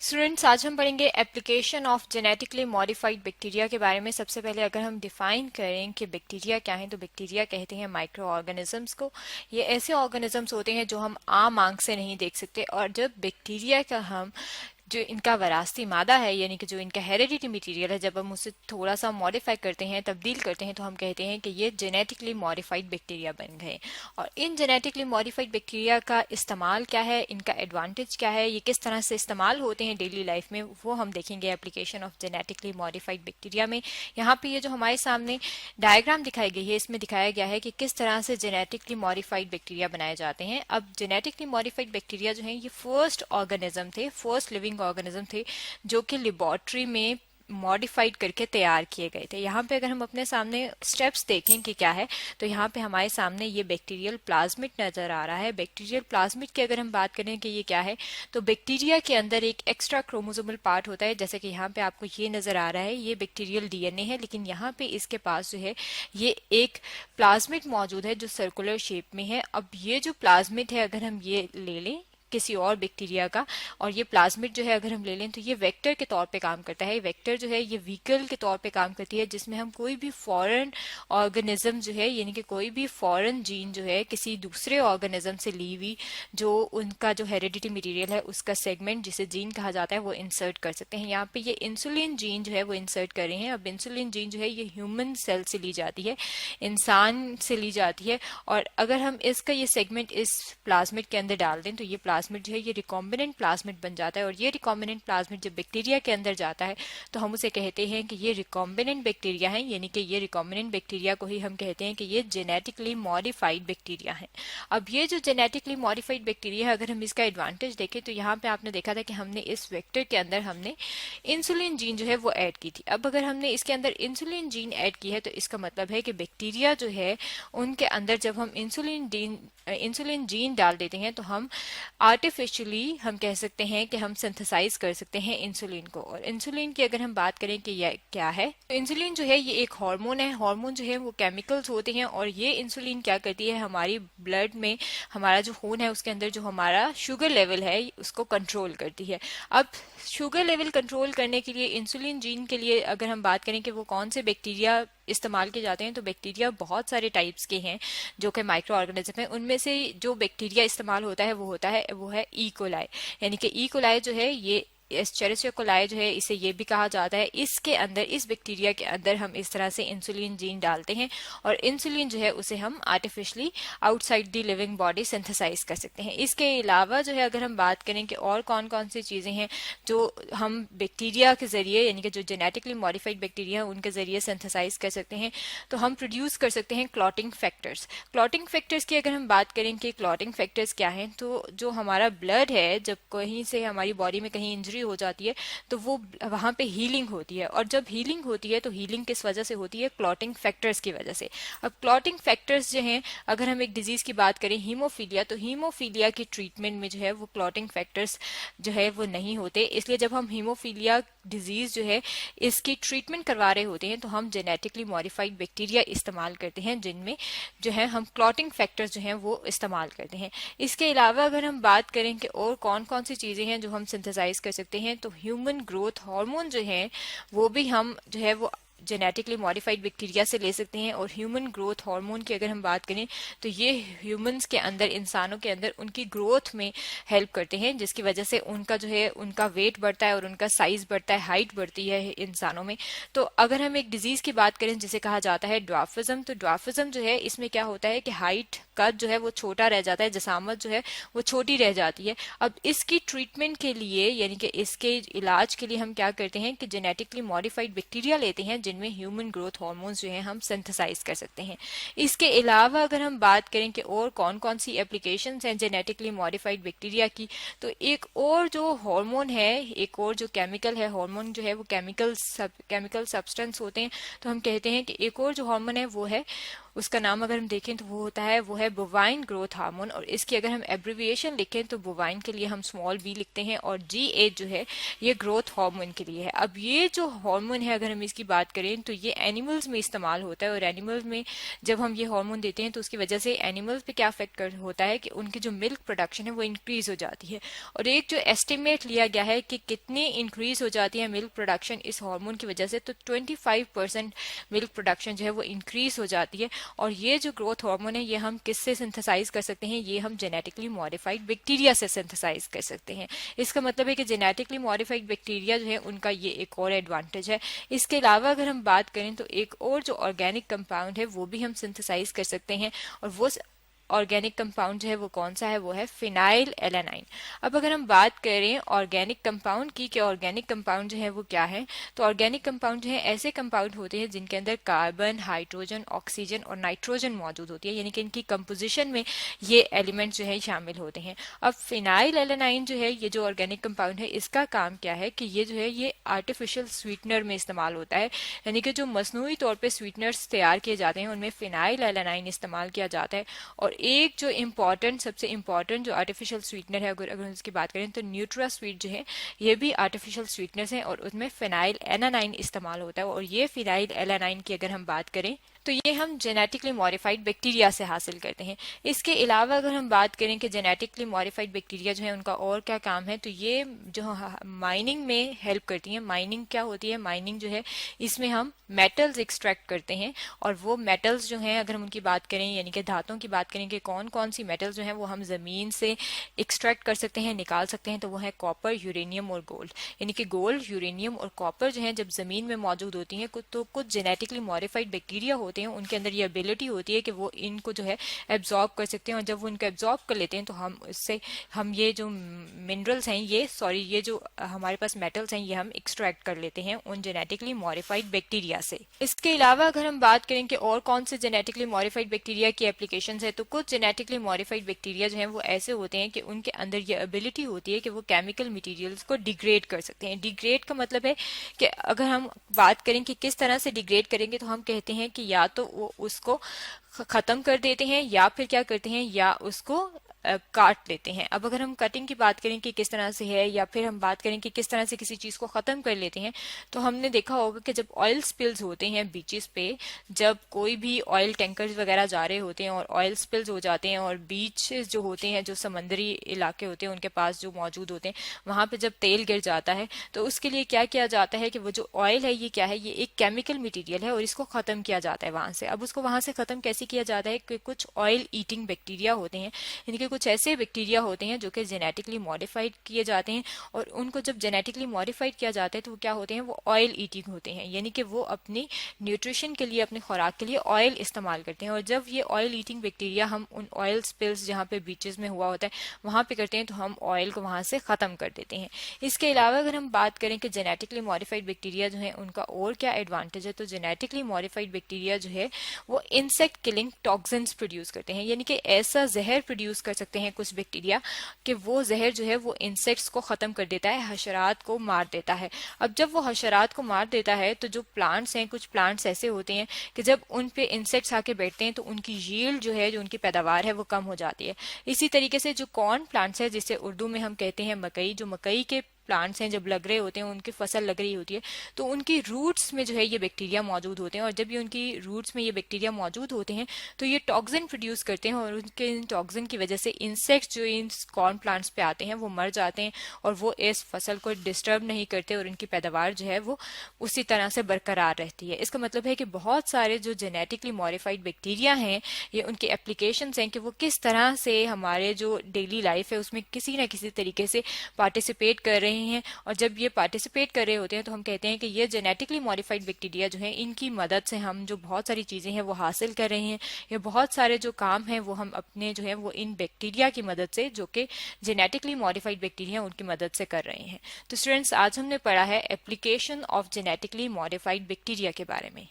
Students, आज हम पढ़ेंगे application of genetically modified bacteria के बारे में। सबसे पहले अगर हम डिफाइन करें कि बैक्टीरिया क्या है, तो बैक्टीरिया कहते हैं माइक्रो ऑर्गेनिजम्स को। ये ऐसे ऑर्गेनिजम्स होते हैं जो हम आम आंख से नहीं देख सकते, और जब बैक्टीरिया का हम जो इनका वरासती मादा है, यानी कि जो इनका हेरेडिटी मटेरियल है, जब हम उसे थोड़ा सा मॉडिफाई करते हैं, तब्दील करते हैं, तो हम कहते हैं कि ये जेनेटिकली मॉडिफाइड बैक्टीरिया बन गए। और इन जेनेटिकली मॉडिफाइड बैक्टीरिया का इस्तेमाल क्या है, इनका एडवांटेज क्या है, ये किस तरह से इस्तेमाल होते हैं डेली लाइफ में, वो हम देखेंगे application of genetically modified bacteria में। यहाँ पे ये जो हमारे सामने डायग्राम दिखाई गई है, इसमें दिखाया गया है कि किस तरह से जेनेटिकली मॉडिफाइड बैक्टीरिया बनाए जाते हैं। अब जेनेटिकली मॉडिफाइड बैक्टीरिया जो है, ये फर्स्ट ऑर्गेनिज्म थे, फर्स्ट लिविंग ऑर्गेनिज्म थे, जो कि लेबोरेटरी में मॉडिफाइड करके तैयार किए गए थे। यहाँ पे अगर हम अपने सामने स्टेप्स देखें कि क्या है, तो यहाँ पे हमारे सामने ये बैक्टीरियल प्लाज्मिड नजर आ रहा है। बैक्टीरियल प्लाज्मिड की अगर हम बात करें कि ये क्या है, तो बैक्टीरिया के अंदर एक एक्स्ट्रा क्रोमोसोमल पार्ट होता है, जैसे कि यहाँ पे आपको ये नजर आ रहा है, ये बैक्टीरियल डीएनए है, लेकिन यहाँ पे इसके पास जो है ये एक प्लाज्मिड मौजूद है जो सर्कुलर शेप में है। अब ये जो प्लाज्मिड है, अगर हम ये ले लें किसी और बैक्टीरिया का, और ये प्लाज्मिड जो है अगर हम ले लें, तो ये वेक्टर के तौर पे काम करता है। वेक्टर जो है ये व्हीकल के तौर पे काम करती है, जिसमें हम कोई भी फॉरेन ऑर्गेनिज्म जो है, यानी कि कोई भी फॉरेन जीन जो है किसी दूसरे ऑर्गेनिज्म से ली हुई, जो उनका जो हेरिडिटी मटेरियल है उसका सेगमेंट जिसे जीन कहा जाता है, वो इंसर्ट कर सकते हैं। यहाँ पे ये इंसुलिन जीन जो है वो इंसर्ट कर रहे हैं। अब इंसुलिन जीन जो है ये ह्यूमन सेल से ली जाती है, इंसान से ली जाती है, और अगर हम इसका ये सेगमेंट इस प्लाज्मिड के अंदर डाल दें, तो ये प्लाज्मिड जो है ये रिकॉम्बिनेंट प्लाज्मिड बन जाता है। और ये रिकॉम्बिनेंट प्लाज्मिड जब बैक्टीरिया के अंदर जाता है, तो हम उसे कहते हैं कि ये रिकॉम्बिनेंट बैक्टीरिया है, यानी कि ये रिकॉम्बिनेंट बैक्टीरिया को ही हम कहते हैं कि ये जेनेटिकली मॉडिफाइड बैक्टीरिया है। अब ये जो जेनेटिकली मॉडिफाइड बैक्टीरिया है, अगर हम इसका एडवांटेज देखें, तो यहाँ पे आपने देखा था कि हमने इस वेक्टर के अंदर हमने इंसुलिन जीन जो है वो ऐड की थी। अब अगर हमने इसके अंदर इंसुलिन जीन ऐड की है, तो इसका मतलब है कि बैक्टीरिया जो है उनके अंदर जब हम इंसुलिन जीन डाल देते हैं, तो हम आर्टिफिशियली हम कह सकते हैं कि हम सिंथेसाइज कर सकते हैं इंसुलिन को। और इंसुलिन की अगर हम बात करें कि यह क्या है, तो इंसुलिन जो है ये एक हार्मोन है। हार्मोन जो है वो केमिकल्स होते हैं, और ये इंसुलिन क्या करती है, हमारी ब्लड में हमारा जो खून है उसके अंदर जो हमारा शुगर लेवल है उसको कंट्रोल करती है। अब शुगर लेवल कंट्रोल करने के लिए इंसुलिन जीन के लिए अगर हम बात करें कि वो कौन से बैक्टीरिया इस्तेमाल किए जाते हैं, तो बैक्टीरिया बहुत सारे टाइप्स के हैं जो कि माइक्रो ऑर्गेनिज्म है। उनमें से जो बैक्टीरिया इस्तेमाल होता है वो है ई कोलाई, यानी कि ई कोलाई जो है ये एस्चेरिचिया कोलाई जो है, इसे ये भी कहा जाता है। इसके अंदर, इस बैक्टीरिया के अंदर हम इस तरह से इंसुलिन जीन डालते हैं, और इंसुलिन जो है उसे हम artificially outside the living body synthesize कर सकते हैं। इसके अलावा जो है अगर हम बात करें कि और कौन कौन सी चीजें हैं जो हम बैक्टीरिया के जरिए, यानी कि जो जेनेटिकली मॉडिफाइड बैक्टीरिया है उनके जरिए सिंथेसाइज कर सकते हैं, तो हम प्रोड्यूस कर सकते हैं क्लॉटिंग फैक्टर्स। क्लॉटिंग फैक्टर्स की अगर हम बात करें कि क्लॉटिंग फैक्टर्स क्या हैं, तो जो हमारा ब्लड है, जब कहीं से हमारी बॉडी में कहीं इंजरी हो जाती है, तो वो वहां पे हीलिंग होती है। और जब हीलिंग होती है, तो हीलिंग किस वजह से होती है, क्लॉटिंग फैक्टर्स की वजह से। अब क्लॉटिंग फैक्टर्स जो हैं, अगर हम एक डिजीज की बात करें हीमोफीलिया, तो हीमोफीलिया की ट्रीटमेंट में जो है वो क्लॉटिंग फैक्टर्स जो है वो नहीं होते। इसलिए जब हम हीमोफीलिया डिजीज जो है इसकी ट्रीटमेंट करवा रहे होते हैं, तो हम जेनेटिकली मॉडिफाइड बैक्टीरिया इस्तेमाल करते हैं, जिनमें जो है हम क्लॉटिंग फैक्टर्स जो हैं वो इस्तेमाल करते हैं। इसके अलावा अगर हम बात करें कि और कौन कौन सी चीजें हैं जो हम सिंथेसाइज कर सकते हैं, तो ह्यूमन ग्रोथ हार्मोन जो है वो भी हम जो है वो जेनेटिकली मॉडिफाइड बैक्टीरिया से ले सकते हैं। और ह्यूमन ग्रोथ हार्मोन की अगर हम बात करें, तो ये ह्यूमंस के अंदर, इंसानों के अंदर उनकी ग्रोथ में हेल्प करते हैं, जिसकी वजह से उनका जो है उनका वेट बढ़ता है और उनका साइज बढ़ता है, हाइट बढ़ती है इंसानों में। तो अगर हम एक डिजीज की बात करें जिसे कहा जाता है ड्वार्फिज्म, तो ड्वार्फिज्म जो है इसमें क्या होता है कि हाइट कद जो है वो छोटा रह जाता है, जसामत जो है वो छोटी रह जाती है। अब इसकी ट्रीटमेंट के लिए, यानी कि इसके इलाज के लिए हम क्या करते हैं कि जेनेटिकली मॉडिफाइड बैक्टीरिया लेते हैं, जिनमें ह्यूमन ग्रोथ हार्मोन्स जो है हम सिंथेसाइज कर सकते हैं। इसके अलावा अगर हम बात करें कि और कौन कौन सी एप्लीकेशंस हैं जेनेटिकली मॉडिफाइड बैक्टीरिया की, तो एक और जो हार्मोन है, एक और जो केमिकल है, हार्मोन जो है वो केमिकल सब्सटेंस होते हैं, तो हम कहते हैं कि एक और जो हार्मोन है वो है उसका नाम अगर हम देखें तो वो है बोवाइन ग्रोथ हार्मोन, और इसकी अगर हम एब्रिविएशन लिखें तो बोवाइन के लिए हम स्मॉल बी लिखते हैं, और G8 जो है ये ग्रोथ हार्मोन के लिए है। अब ये जो हार्मोन है अगर हम इसकी बात करें तो ये एनिमल्स में इस्तेमाल होता है, और एनिमल्स में जब हम ये हार्मोन देते हैं तो उसकी वजह से एनिमल्स पे क्या इफेक्ट होता है कि उनकी जो मिल्क प्रोडक्शन है वो इंक्रीज हो जाती है। और एक जो एस्टिमेट लिया गया है कि कितनी इंक्रीज हो जाती है मिल्क प्रोडक्शन इस हार्मोन की वजह से, तो 25% मिल्क प्रोडक्शन जो है वो इंक्रीज हो जाती है। और ये जो ग्रोथ हार्मोन है ये हम किससे सिंथेसाइज कर सकते हैं, ये हम जेनेटिकली मॉडिफाइड बैक्टीरिया से सिंथेसाइज कर सकते हैं। इसका मतलब है कि जेनेटिकली मॉडिफाइड बैक्टीरिया जो है उनका ये एक और एडवांटेज है। इसके अलावा अगर हम बात करें तो एक और जो ऑर्गेनिक कंपाउंड है वो भी हम सिंथेसाइज कर सकते हैं, और वो ऑर्गेनिक कंपाउंड जो है वो कौन सा है, वो है फिनाइल एलानाइन। अब अगर हम बात करें ऑर्गेनिक कंपाउंड की कि ऑर्गेनिक कंपाउंड जो है वो क्या है, तो ऑर्गेनिक कंपाउंड जो है ऐसे कंपाउंड होते हैं जिनके अंदर कार्बन, हाइड्रोजन, ऑक्सीजन और नाइट्रोजन मौजूद होती है, यानी कि इनकी कंपोजिशन में ये एलिमेंट जो है शामिल होते हैं। अब फिनाइल एलानाइन जो है ये जो ऑर्गेनिक कंपाउंड है इसका काम क्या है कि ये जो है ये आर्टिफिशियल स्वीटनर में इस्तेमाल होता है, यानी कि जो मसनूई तौर पर स्वीटनर्स तैयार किए जाते हैं उनमें फिनाइल एलानाइन इस्तेमाल किया जाता है। और एक जो सबसे इम्पॉर्टेंट जो आर्टिफिशियल स्वीटनर है अगर उसकी बात करें तो न्यूट्रा स्वीट जो है ये भी आर्टिफिशियल स्वीटनर्स हैं, और उसमें फिनाइल एलानाइन इस्तेमाल होता है। और ये फिनाइल एलानाइन की अगर हम बात करें तो ये हम जेनेटिकली मॉडिफाइड बैक्टीरिया से हासिल करते हैं। इसके अलावा अगर हम बात करें कि जेनेटिकली मॉडिफाइड बैक्टीरिया जो है उनका और क्या काम है, तो ये जो माइनिंग में हेल्प करती है। माइनिंग क्या होती है, माइनिंग जो है इसमें हम मेटल्स एक्सट्रैक्ट करते हैं, और वो मेटल्स जो हैं अगर हम उनकी बात करें यानी कि धातुओं की बात करें कि कौन कौन सी मेटल्स जो हैं वो हम जमीन से एक्सट्रैक्ट कर सकते हैं, निकाल सकते हैं, तो वो है कॉपर, यूरेनियम और गोल्ड। यानी कि गोल्ड, यूरेनियम और कॉपर जो है जब जमीन में मौजूद होती हैं तो कुछ जेनेटिकली मॉडिफाइड बैक्टीरिया होते हैं उनके अंदर ये एबिलिटी होती है कि वो इनको जो है एब्जॉर्ब कर सकते हैं, और जब वो इनको एब्जॉर्ब कर लेते हैं तो हम ये जो मिनरल्स हैं ये जो हमारे पास मेटल्स हैं ये हम एक्सट्रैक्ट कर लेते हैं उन जेनेटिकली मॉडिफाइड बैक्टीरिया से। इसके अलावा अगर हम बात करें कि और कौन से जेनेटिकली मॉडिफाइड बैक्टीरिया की एप्लीकेशंस है, तो कुछ जेनेटिकली मॉडिफाइड बैक्टीरिया जो हैं वो ऐसे होते हैं कि उनके अंदर ये एबिलिटी होती है कि वो केमिकल मटेरियल्स को डिग्रेड कर सकते हैं। डिग्रेड का मतलब है कि अगर हम बात करें कि किस तरह से डिग्रेड करेंगे, तो हम कहते हैं कि या तो वो उसको खत्म कर देते हैं या फिर क्या करते हैं या उसको काट लेते हैं। अब अगर हम कटिंग की बात करें कि किस तरह से है, या फिर हम बात करें कि किस तरह से किसी चीज को खत्म कर लेते हैं, तो हमने देखा होगा कि जब ऑयल स्पिल्स होते हैं बीचेस पे, जब कोई भी ऑयल टैंकर्स वगैरह जा रहे होते हैं और ऑयल स्पिल्स हो जाते हैं, और बीचेस जो होते हैं जो समंदरी इलाके होते हैं उनके पास जो मौजूद होते हैं वहां पे जब तेल गिर जाता है तो उसके लिए क्या किया जाता है कि वो जो ऑयल है ये क्या है, ये एक केमिकल मटीरियल है और इसको खत्म किया जाता है वहां से। अब उसको वहां से खत्म कैसे किया जाता है कि कुछ ऑयल ईटिंग बैक्टीरिया होते हैं, इनके कुछ ऐसे बैक्टीरिया होते हैं जो कि जेनेटिकली मॉडिफाइड किए जाते हैं, और उनको जब जेनेटिकली मॉडिफाइड किया जाता है तो वो क्या होते हैं, वो ऑयल ईटिंग होते हैं, यानी कि वो अपनी न्यूट्रिशन के लिए, अपनी खुराक के लिए ऑयल इस्तेमाल करते हैं। और जब ये ऑयल ईटिंग बैक्टीरिया हम उन ऑयल स्पिल्स जहाँ पे बीचेस में हुआ होता है वहां पे करते हैं तो हम ऑयल को वहां से खत्म कर देते हैं। इसके अलावा अगर हम बात करें कि जेनेटिकली मॉडिफाइड बैक्टीरिया जो है उनका और क्या एडवांटेज है, तो जेनेटिकली मॉडिफाइड बैक्टीरिया जो है वो इंसेक्ट किलिंग टॉक्सिन्स प्रोड्यूस करते हैं, यानी कि ऐसा जहर प्रोड्यूस कर सकते हैं कुछ बैक्टीरिया कि वो जहर जो है वो इंसेक्ट्स को खत्म कर देता है, हशरात को मार देता है। अब जब वो हशरात को मार देता है तो जो प्लांट्स हैं, कुछ प्लांट्स ऐसे होते हैं कि जब उन पे इंसेक्ट्स आके बैठते हैं तो उनकी यील्ड जो है, जो उनकी पैदावार है वो कम हो जाती है। इसी तरीके से जो कॉर्न प्लांट्स है जिसे उर्दू में हम कहते हैं मकई, जो मकई के प्लांट्स हैं जब लग रहे होते हैं, उनकी फसल लग रही होती है, तो उनकी रूट्स में जो है ये बैक्टीरिया मौजूद होते हैं, और जब ये उनकी रूट्स में ये बैक्टीरिया मौजूद होते हैं तो ये टॉक्सिन प्रोड्यूस करते हैं, और उनके इन टॉक्सिन की वजह से इंसेक्ट्स जो इन कॉर्न प्लांट्स पे आते हैं वो मर जाते हैं, और वो इस फसल को डिस्टर्ब नहीं करते, और इनकी पैदावार जो है वो उसी तरह से बरकरार रहती है। इसका मतलब है कि बहुत सारे जो जेनेटिकली मॉडिफाइड बैक्टीरिया हैं ये उनके एप्लीकेशंस हैं कि वो किस तरह से हमारे जो डेली लाइफ है उसमें किसी न किसी तरीके से पार्टिसिपेट कर रहे हैं, और जब ये पार्टिसिपेट कर रहे होते हैं तो हम कहते हैं कि ये जेनेटिकली मॉडिफाइड बैक्टीरिया जो है इनकी मदद से हम जो बहुत सारी चीजें हैं वो हासिल कर रहे हैं, ये बहुत सारे जो काम हैं वो हम अपने जो है वो इन बैक्टीरिया की मदद से, जो कि जेनेटिकली मॉडिफाइड बैक्टीरिया उनकी मदद से कर रहे हैं। तो स्टूडेंट्स आज हमने पढ़ा है application of genetically modified bacteria के बारे में।